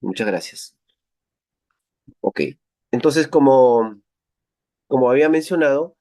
Muchas gracias. Ok. Entonces, como había mencionado,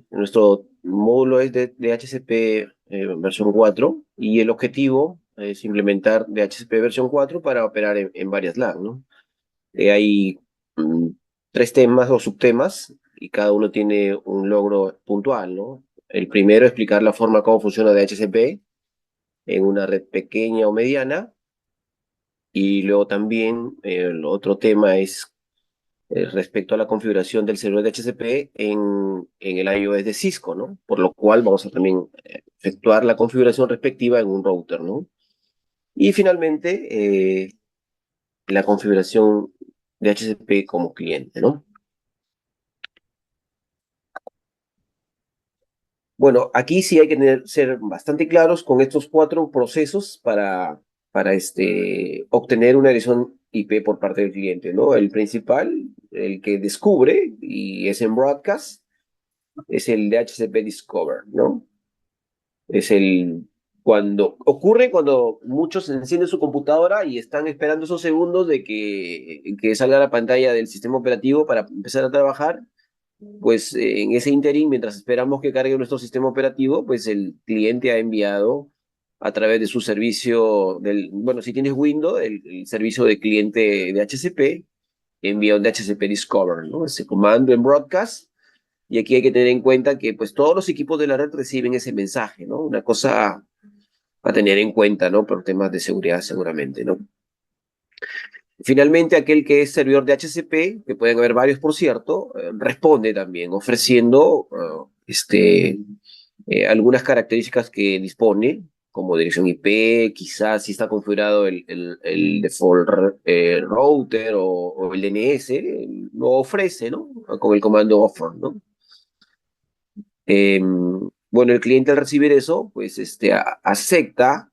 nuestro módulo es de DHCP versión 4 y el objetivo es implementar DHCP versión 4 para operar en varias LAN, ¿no? Hay mm, tres temas o subtemas y cada uno tiene un logro puntual, ¿no? El primero, explicar la forma cómo funciona DHCP en una red pequeña o mediana. Y luego también el otro tema es respecto a la configuración del servidor de HCP en el iOS de Cisco, ¿no? Por lo cual vamos a también efectuar la configuración respectiva en un router, ¿no? Y finalmente, la configuración de HCP como cliente, ¿no? Bueno, aquí sí hay que ser bastante claros con estos cuatro procesos para obtener una dirección IP por parte del cliente, ¿no? El principal, el que descubre, y es en broadcast, es el DHCP Discover, ¿no? Es cuando muchos encienden su computadora y están esperando esos segundos de que salga la pantalla del sistema operativo para empezar a trabajar, pues en ese interín, mientras esperamos que cargue nuestro sistema operativo, pues el cliente ha enviado a través de su servicio bueno, si tienes Windows, el servicio de cliente de HCP, envía un DHCP Discover, ¿no? Ese comando en broadcast. Y aquí hay que tener en cuenta que pues todos los equipos de la red reciben ese mensaje, ¿no? Una cosa a tener en cuenta, ¿no? Por temas de seguridad seguramente, ¿no? Finalmente, aquel que es servidor de HCP, que pueden haber varios, por cierto, responde también ofreciendo algunas características que dispone, como dirección IP, quizás si está configurado el default router o el DNS, lo ofrece, ¿no? Con el comando offer, ¿no? Bueno, el cliente al recibir eso, pues acepta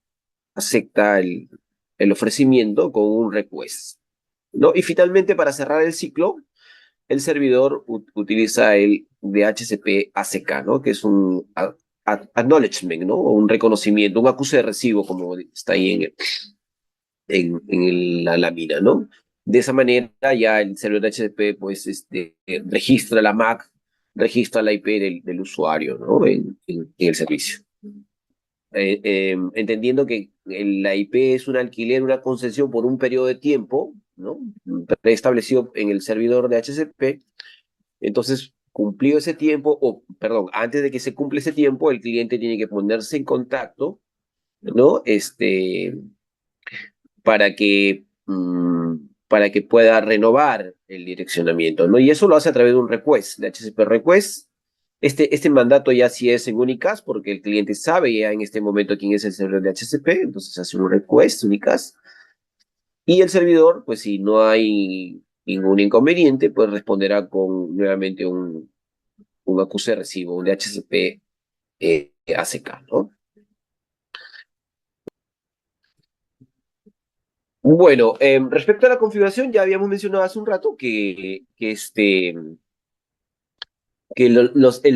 el ofrecimiento con un request, ¿no? Y finalmente, para cerrar el ciclo, el servidor utiliza el DHCP ACK, ¿no? Que es un acknowledgement, ¿no? O un reconocimiento, un acuse de recibo, como está ahí en la lámina, ¿no? De esa manera ya el servidor de HCP pues registra la MAC, registra la IP del usuario, ¿no? En el servicio. Entendiendo que la IP es un alquiler, una concesión por un periodo de tiempo, ¿no? Preestablecido en el servidor de HCP, entonces cumplido ese tiempo, o perdón, antes de que se cumpla ese tiempo, el cliente tiene que ponerse en contacto, ¿no? Para que, para que pueda renovar el direccionamiento, ¿no? Y eso lo hace a través de un request, de HCP request. Este mandato ya sí es en Unicast, porque el cliente sabe ya en este momento quién es el servidor de HCP, entonces hace un request Unicast. Y el servidor, pues si no hay ningún inconveniente, pues responderá con nuevamente un acuse de recibo, un DHCP ACK, ¿no? Bueno, respecto a la configuración, ya habíamos mencionado hace un rato el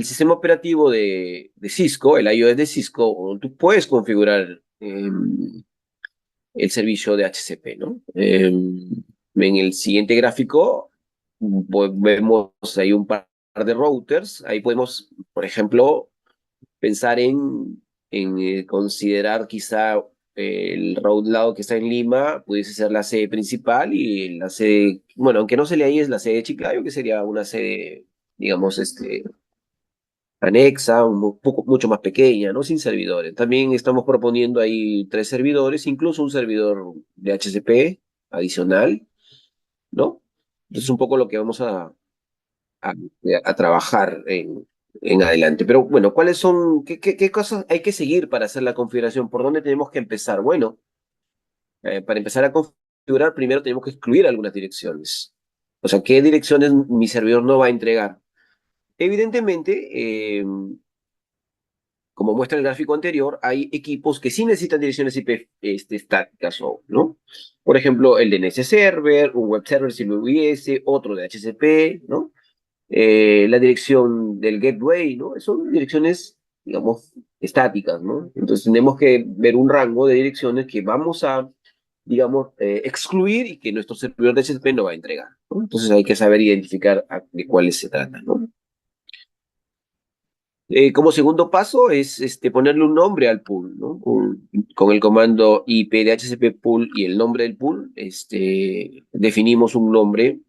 sistema operativo de Cisco, el iOS de Cisco, tú puedes configurar el servicio de HCP, ¿no? En el siguiente gráfico vemos ahí un par de routers, ahí podemos, por ejemplo, pensar en considerar quizá el route que está en Lima pudiese ser la sede principal y la sede, bueno, aunque no se le ahí es la sede de Chiclayo, que sería una sede, digamos, anexa, un poco, mucho más pequeña, ¿no? Sin servidores. También estamos proponiendo ahí tres servidores, incluso un servidor de HCP adicional, ¿no? Entonces, un poco lo que vamos a, a trabajar en adelante. Pero bueno, ¿cuáles son, qué cosas hay que seguir para hacer la configuración? ¿Por dónde tenemos que empezar? Bueno, para empezar a configurar, primero tenemos que excluir algunas direcciones. O sea, ¿qué direcciones mi servidor no va a entregar? Evidentemente, como muestra el gráfico anterior, hay equipos que sí necesitan direcciones IP estáticas, ¿no? Por ejemplo, el DNS Server, un Web Server si lo hubiese, otro de HCP, ¿no? La dirección del gateway, ¿no? Son direcciones, digamos, estáticas, ¿no? Entonces tenemos que ver un rango de direcciones que vamos a digamos, excluir y que nuestro servidor de HTTP no va a entregar, ¿no? Entonces hay que saber identificar de cuáles se trata, ¿no? Como segundo paso es ponerle un nombre al pool, ¿no? Con el comando IP de HCP pool y el nombre del pool, definimos un nombre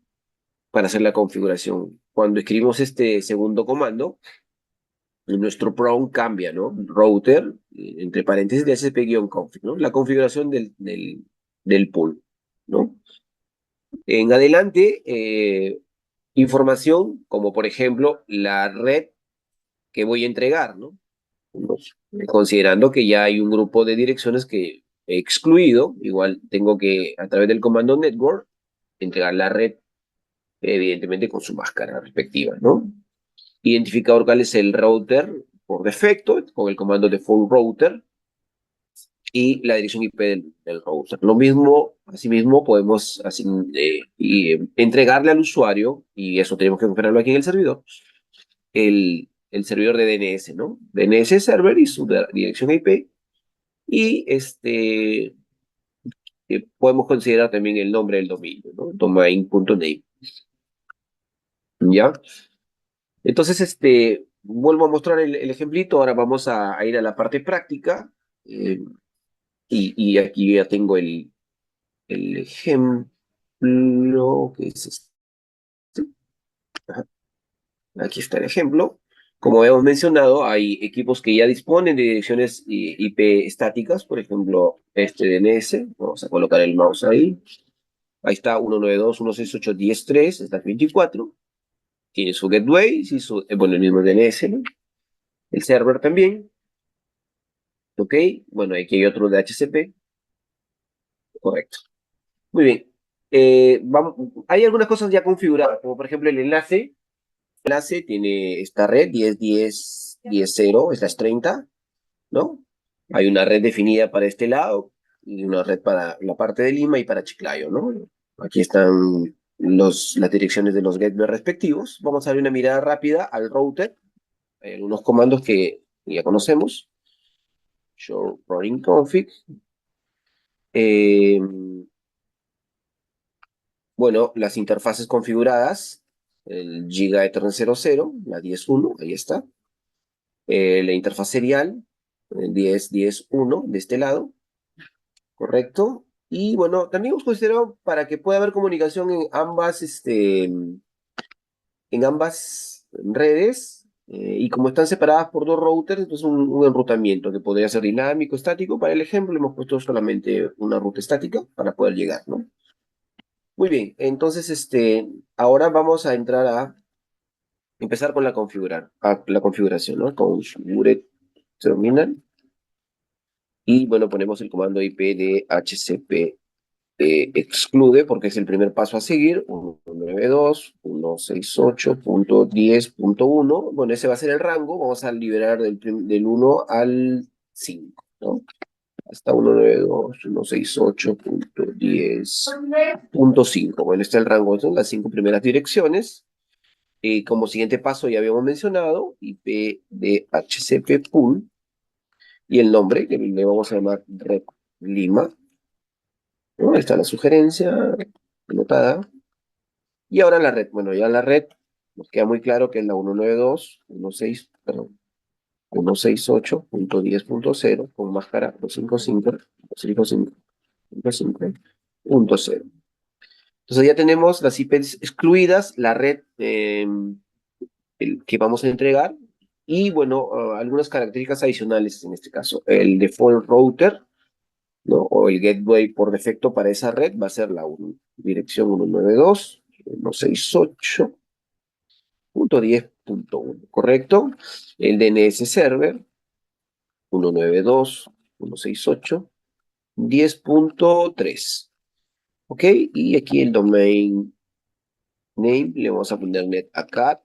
para hacer la configuración. Cuando escribimos este segundo comando, nuestro prompt cambia, ¿no? Router, entre paréntesis, de HCP-config, ¿no? La configuración del pool, ¿no? En adelante, información como por ejemplo la red que voy a entregar, ¿no? Considerando que ya hay un grupo de direcciones que he excluido, igual tengo que, a través del comando network, entregar la red, evidentemente con su máscara respectiva, ¿no? Identificador cuál es el router por defecto, con el comando default router, y la dirección IP del router. Lo mismo, asimismo, podemos entregarle al usuario, y eso tenemos que configurarlo aquí en el servidor, el servidor de DNS, ¿no? DNS server y su dirección IP, y podemos considerar también el nombre del dominio, ¿no? Domain.name, ¿ya? Entonces, vuelvo a mostrar el ejemplito, ahora vamos a ir a la parte práctica, eh, y aquí ya tengo el ejemplo, que es este. Ajá. Aquí está el ejemplo. Como hemos mencionado, hay equipos que ya disponen de direcciones IP estáticas, por ejemplo, este DNS. Vamos a colocar el mouse ahí. Ahí está 192.168.10.3, está 24. Tiene su gateway, y bueno, el mismo DNS, ¿no? El server también. Ok, bueno, aquí hay otro de HCP. Correcto. Muy bien. Hay algunas cosas ya configuradas, como por ejemplo el enlace. Enlace tiene esta red 10.10.10.0/30, ¿no? Hay una red definida para este lado y una red para la parte de Lima y para Chiclayo, ¿no? Aquí están las direcciones de los gateways respectivos. Vamos a dar una mirada rápida al router. Hay algunos comandos que ya conocemos. Show running config. Eh, bueno, las interfaces configuradas. El Giga Ethernet 00, la 10.1, ahí está. La interfaz serial, el 10.10.1 de este lado, correcto. Y bueno, también hemos considerado para que pueda haber comunicación en ambas redes, y como están separadas por dos routers, entonces un enrutamiento que podría ser dinámico, estático. Para el ejemplo, hemos puesto solamente una ruta estática para poder llegar, ¿no? Muy bien, entonces ahora vamos a entrar a empezar con la configuración, ¿no? Configure terminal. Y bueno, ponemos el comando IP de HCP exclude, porque es el primer paso a seguir, 192.168.10.1. Bueno, ese va a ser el rango. Vamos a liberar del 1 al 5, ¿no? Hasta 192.168.10.5. Bueno, está el rango, son las 5 primeras direcciones. Como siguiente paso ya habíamos mencionado, IP de HCP pool, y el nombre, que le vamos a llamar Red Lima, ¿no? Ahí está la sugerencia anotada. Y ahora la red. Bueno, ya la red nos queda muy claro que es la 192.168.10.0 con máscara 255.5.5.5.5.0. Entonces ya tenemos las IPs excluidas, la red que vamos a entregar, y bueno, algunas características adicionales en este caso. El default router, ¿no? O el gateway por defecto para esa red va a ser la dirección 192.168.10.1, ¿correcto? El DNS server 192.168.10.3. ¿Ok? Y aquí el domain name le vamos a poner netacad.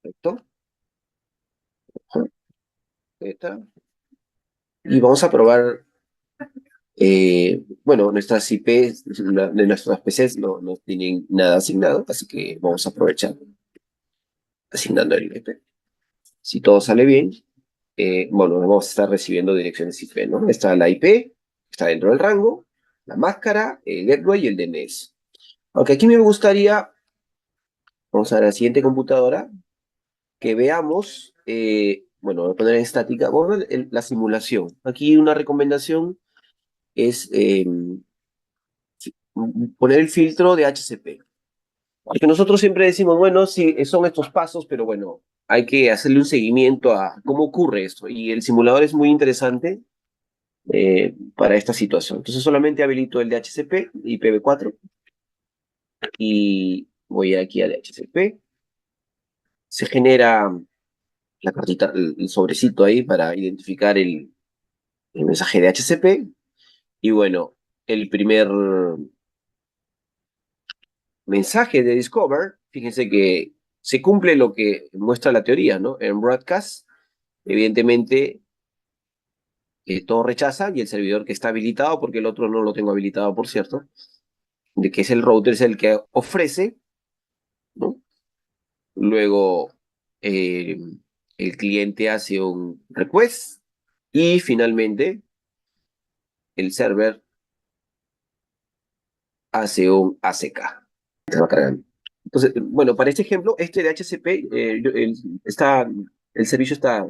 Perfecto. Y vamos a probar, bueno, nuestras IPs de nuestras PCs no tienen nada asignado, así que vamos a aprovechar asignando el IP. Si todo sale bien, bueno, vamos a estar recibiendo direcciones IP, ¿no? Está la IP, está dentro del rango, la máscara, el gateway y el DNS. Aunque aquí me gustaría, vamos a la siguiente computadora, que veamos, bueno, voy a poner en estática, vamos a ver la simulación. Aquí una recomendación es poner el filtro de HCP. Porque nosotros siempre decimos, bueno, sí, son estos pasos, pero bueno, hay que hacerle un seguimiento a cómo ocurre esto. Y el simulador es muy interesante para esta situación. Entonces solamente habilito el DHCP, IPv4, y voy aquí a DHCP. Se genera la cartita, el sobrecito ahí para identificar el mensaje de HCP. Y bueno, el primer mensaje de Discover, fíjense que se cumple lo que muestra la teoría, ¿no? En broadcast, evidentemente, todo rechaza y el servidor que está habilitado, porque el otro no lo tengo habilitado, por cierto, de que es el router, es el que ofrece, ¿no? Luego, eh, el cliente hace un request y finalmente el server hace un ACK. Se va cargando. Entonces, bueno, para este ejemplo, este de HCP, el servicio está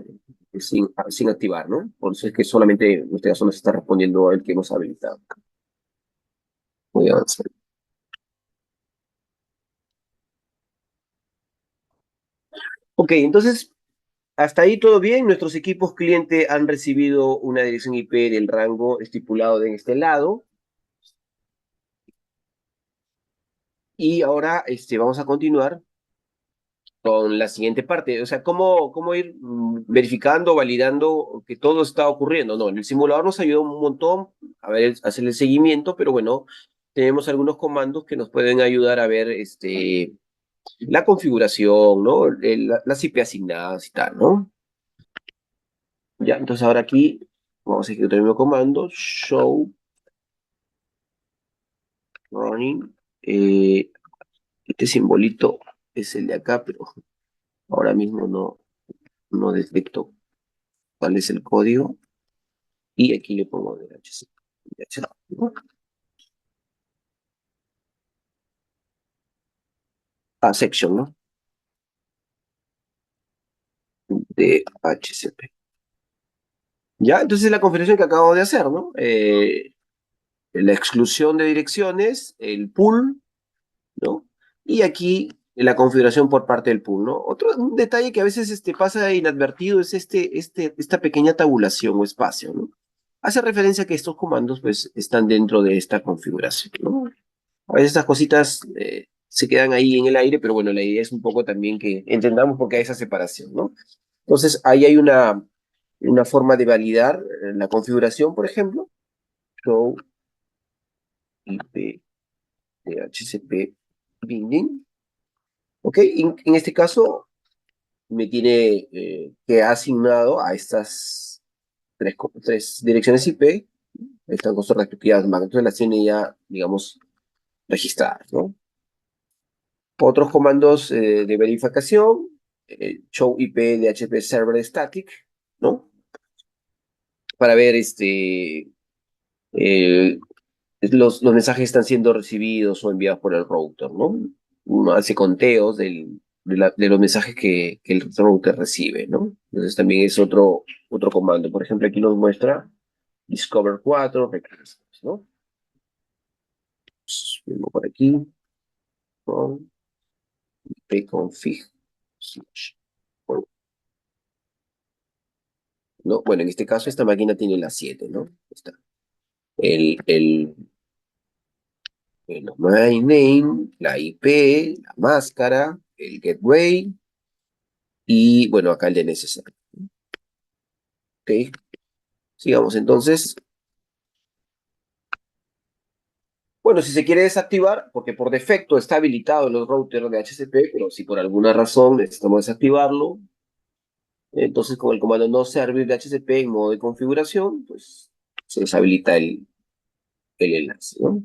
sin activar, ¿no? Por eso es que solamente en este caso nos está respondiendo el que hemos habilitado. Voy a avanzar. Ok, entonces, hasta ahí todo bien. Nuestros equipos cliente han recibido una dirección IP del rango estipulado en este lado. Y ahora vamos a continuar con la siguiente parte. O sea, cómo ir verificando, validando que todo está ocurriendo. No, en el simulador nos ayudó un montón a ver, hacer el seguimiento, pero bueno, tenemos algunos comandos que nos pueden ayudar a ver la configuración, ¿no? Las IP asignadas y tal, ¿no? Ya, entonces ahora aquí vamos a ejecutar el mismo comando, show running. Este simbolito es el de acá, pero ahora mismo no detecto cuál es el código. Y aquí le pongo DHC. Section, ¿no? DHCP. Ya, entonces la configuración que acabo de hacer, ¿no? La exclusión de direcciones, el pool, ¿no? Y aquí la configuración por parte del pool, ¿no? Otro un detalle que a veces pasa inadvertido es esta pequeña tabulación o espacio, ¿no? Hace referencia a que estos comandos pues están dentro de esta configuración, ¿no? A veces estas cositas se quedan ahí en el aire, pero bueno, la idea es un poco también que entendamos por qué hay esa separación, ¿no? Entonces, ahí hay una forma de validar la configuración, por ejemplo, show IP DHCP binding. Ok, en este caso me tiene que asignado a estas tres direcciones IP, están con sus respectivas marcas, entonces las tiene ya, digamos, registradas, ¿no? Otros comandos de verificación, show IP de HP server static, ¿no? Para ver eh, los mensajes están siendo recibidos o enviados por el router, ¿no? Uno hace conteos de los mensajes que el router recibe, ¿no? Entonces también es otro comando. Por ejemplo, aquí nos muestra Discover 4, ¿no? Vengo por aquí, con pconfig. ¿No? Bueno, en este caso esta máquina tiene las 7, ¿no? Está el domain name, la IP, la máscara, el gateway y bueno, acá el DNS. Ok, sigamos entonces. Bueno, si se quiere desactivar, porque por defecto está habilitado en los routers de HCP, pero si por alguna razón necesitamos desactivarlo, entonces con el comando no servir de HCP en modo de configuración, pues se deshabilita el enlace, ¿no?